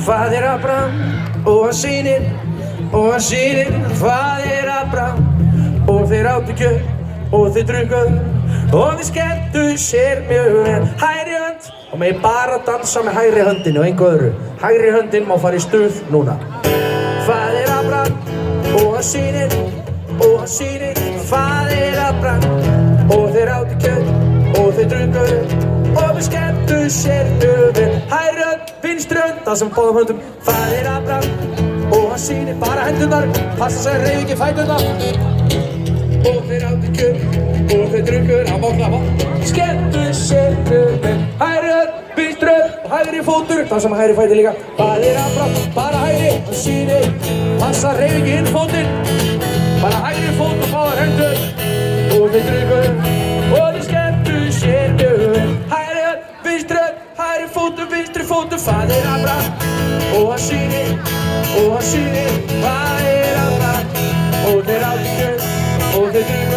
Faðir Abraham og hans synir Faðir Abraham og þeir áttu kjöt og þeir drukku og þeir skemmtu sér mjög vel. Hægri hönd og megi bara dansa með hægri höndinni og engu öðru. Hægri höndin má fara í stuð núna. Faðir Abraham og hans synir Faðir Abraham og þeir áttu kjöt og þeir drukku og þeir skemmtu sér mjög vel. Hægri hönd, vinstri hönd, það sem báðum höndum. Faðir Abraham og hans synir, bara hendurnar, passa sig að reyfa ekki fæturnar. Og þeir áttu kjöt og þeir drukku, á má klappa. Skemmtu sér mjög vel. Hægri hönd, vinstri hönd og hægri fótur, það sem hægri fætur líka. Faðir Abraham, bara hægri, hans synir, passa að reyfa ekki hinn fótinn. Bara hægri fót og báðar hendur og þeir drukku og þeir skemmtu sér mjög vel. Hægri hönd, vinstri hönd, hægri fótur, vinstri fótur. Faðir Abraham og hans synir, Faðir Abraham og þeir áttu kjöt og þeir drukku